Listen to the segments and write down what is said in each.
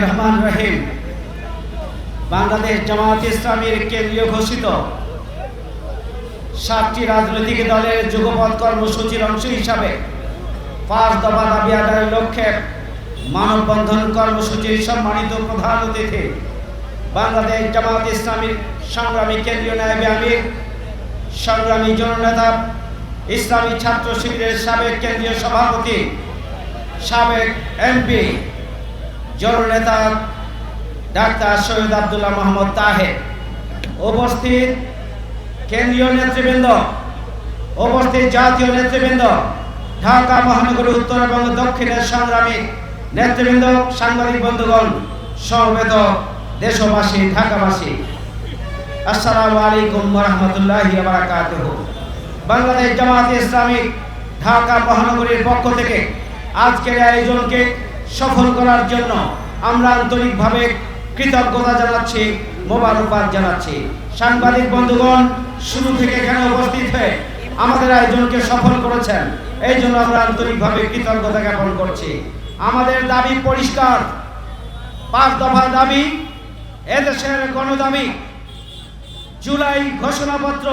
রহমান রহিম। বাংলাদেশ জামায়াত ইসলামীর কেন্দ্রীয় ঘোষিত 7টি রাজনৈতিক দলের যুগপৎ কর্মসূচির অংশ হিসাবে 5 দফা দাবি আদায়ের লক্ষ্যে মানববন্ধন কর্মসূচির সম্মানিত প্রধান অতিথি বাংলাদেশ জামায়াত ইসলামীর সংগ্রামী কেন্দ্রীয় নায়েবে আমির, সংগ্রামী জননেতা, ইসলামী ছাত্র শিবিরের সাবেক কেন্দ্রীয় সভাপতি, সাবেক এমপি, জননেতা ডাক্তার সৈয়দ আব্দুল্লাহ মোহাম্মদ তাহের, উপস্থিত কেন্দ্রীয় নেতৃবৃন্দ, উপস্থিত জাতীয় নেতৃবৃন্দ, ঢাকা মহানগরী উত্তর এবং দক্ষিণের সংগ্রামী নেতৃবৃন্দ, সাংবাদিক বন্ধুগণ, সমবেত দেশবাসী, ঢাকাবাসী, আসসালামু আলাইকুম ওয়া রাহমাতুল্লাহি ওয়া বারাকাতুহু। বাংলাদেশ জামায়াত ইসলামী ঢাকা মহানগরীর পক্ষ থেকে আজকের আয়োজনকে সফল করার জন্য আমরা আন্তরিকভাবে কৃতজ্ঞতা জানাচ্ছি, মোবারকবাদ জানাচ্ছি। সাংবাদিক বন্ধুগণ শুরু থেকে এখানে উপস্থিত হয়ে আমাদের আয়োজনকে সফল করেছেন, এই জন্য আমরা আন্তরিকভাবে কৃতজ্ঞতা জ্ঞাপন করছি। আমাদের দাবি পরিষ্কার, 5 দফা দাবি, এদেশের গণদাবি, জুলাই ঘোষণাপত্র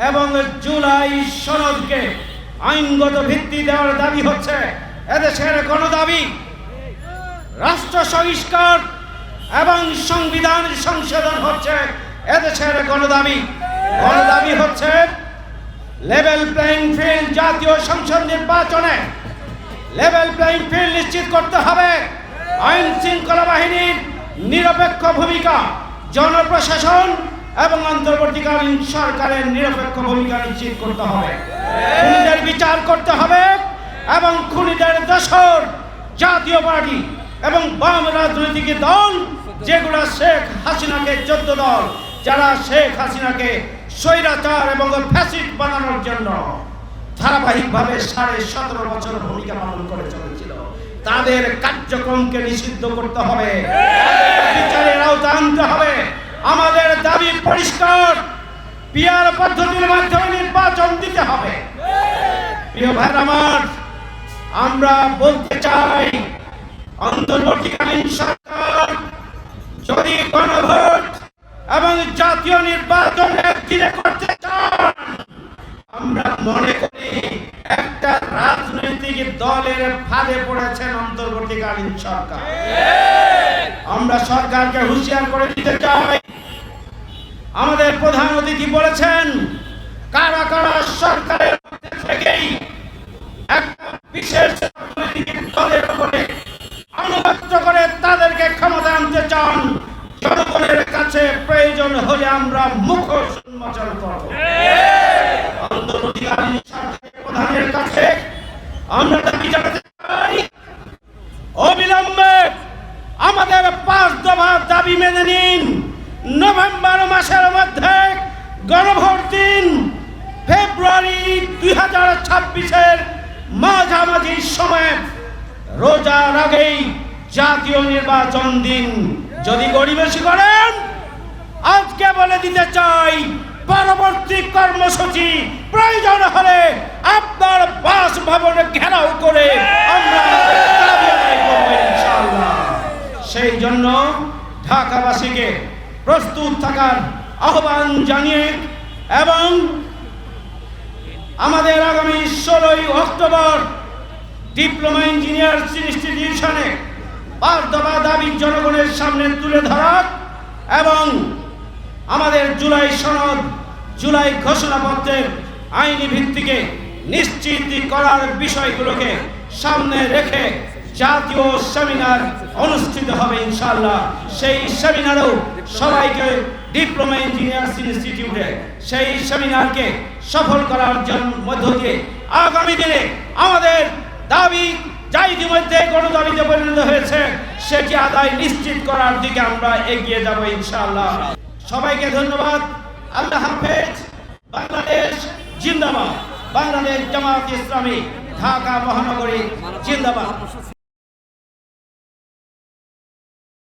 এবং জুলাই সনদকে আইনগত ভিত্তি দেওয়ার দাবি হচ্ছে এদেশের গণদাবি। রাষ্ট্র সংস্কার এবং সংবিধান সংশোধন হচ্ছে এদেশের গণদাবি। গণদাবি হচ্ছে লেভেল প্লেইং ফিল্ড, জাতীয় সংসদ নির্বাচনে লেভেল প্লেইং ফিল্ড নিশ্চিত করতে হবে, আইন শৃঙ্খলা বাহিনীর নিরপেক্ষ ভূমিকা, জনপ্রশাসন এবং অন্তর্বর্তীকালীন সরকারের নিরপেক্ষ ভূমিকা নিশ্চিত করতে হবে, খুনিদের বিচার করতে হবে এবং খুনিদের দোষর জাতীয় পার্টি এবং বাম রাজনৈতিক দল যেগুলো শেখ হাসিনাকে 14 দল যারা শেখ হাসিনাকে স্বৈরাচার এবং ফ্যাসিস্ট বানানোর জন্য ধারাবাহিকভাবে 17.5 বছর ভূমিকা পালন করে চলেছিল, তাদের কার্যক্রমকে নিষিদ্ধ করতে হবে, বিচারের আওতায় আনতে হবে। আমাদের দাবি পরিষ্কার, পিআর পদ্ধতির মাধ্যমে নির্বাচন দিতে হবে। প্রিয় ভাই আমার, আমরা বলতে চাই অন্তর্বর্তীকালীন সরকার যদি গণভোট এবং জাতীয় নির্বাচন একদিনে করতে চান, আমরা মনে করি একটা রাজনৈতিক দলের ফাঁদে পড়েছেন অন্তর্বর্তীকালীন সরকার। আমরা সরকারকে হুঁশিয়ার করে দিতে চাই। আমাদের প্রধান অতিথি বলেছেন কারা কারা সরকারের মধ্যে থেকেই একটা বিশেষ রাজনৈতিক দলের উপরে আনুগত্য করে তাদেরকে ক্ষমতা আনতে চান। জনগণের কাছে প্রয়োজন হলে আমরা মুখোশ উন্মোচন করব। অন্তর্বর্তীকালীন সরকারের প্রধানের কাছে আমরা দাবি জানাতে চাই, অবিলম্বে আমাদের 5 দফা দাবি মেনে নিন। নভেম্বর মাসের মধ্যে গণভোট দিন, ফেব্রুয়ারি 2026-এর মাঝামাঝি সময়ে রোজার আগেই জাতীয় নির্বাচন দিন। যদি গড়িমসি করেন, আজকে বলে দিতে চাই, পরবর্তী কর্মসূচি প্রয়োজন হলে আপনার বাসভবনে ঘেরাও করে আমরা ইনশাআল্লাহ। সেই জন্য ঢাকাবাসীকে প্রস্তুত থাকার আহ্বান জানিয়ে এবং আমাদের আগামী 16 অক্টোবর ডিপ্লোমা ইঞ্জিনিয়ার্স ইনস্টিটিউশনে 5 দফা দাবি জনগণের সামনে তুলে ধরা এবং আমাদের জুলাই সনদ, জুলাই ঘোষণাপত্রের আইনি ভিত্তিকে নিশ্চিত করার বিষয়গুলোকে সামনে রেখে জাতীয় সেমিনার অনুষ্ঠিত হবে ইনশাআল্লাহ। সেই সেমিনারেও সবাইকে ডিপ্লোমা ইঞ্জিনিয়ার্স ইনস্টিটিউটে সেই সেমিনারকে সফল করার মধ্য দিয়ে আগামী দিনে আমাদের দাবি যা ইতিমধ্যে গণদাবিতে পরিণত হয়েছে সেটি আদায় নিশ্চিত করার দিকে আমরা এগিয়ে যাব ইনশাআল্লাহ। সবাইকে ধন্যবাদ। আল্লাহ হাফেজ। বাংলাদেশ জিন্দাবাদ। বাংলাদেশ জামায়াত ইসলামী ঢাকা মহানগরী জিন্দাবাদ।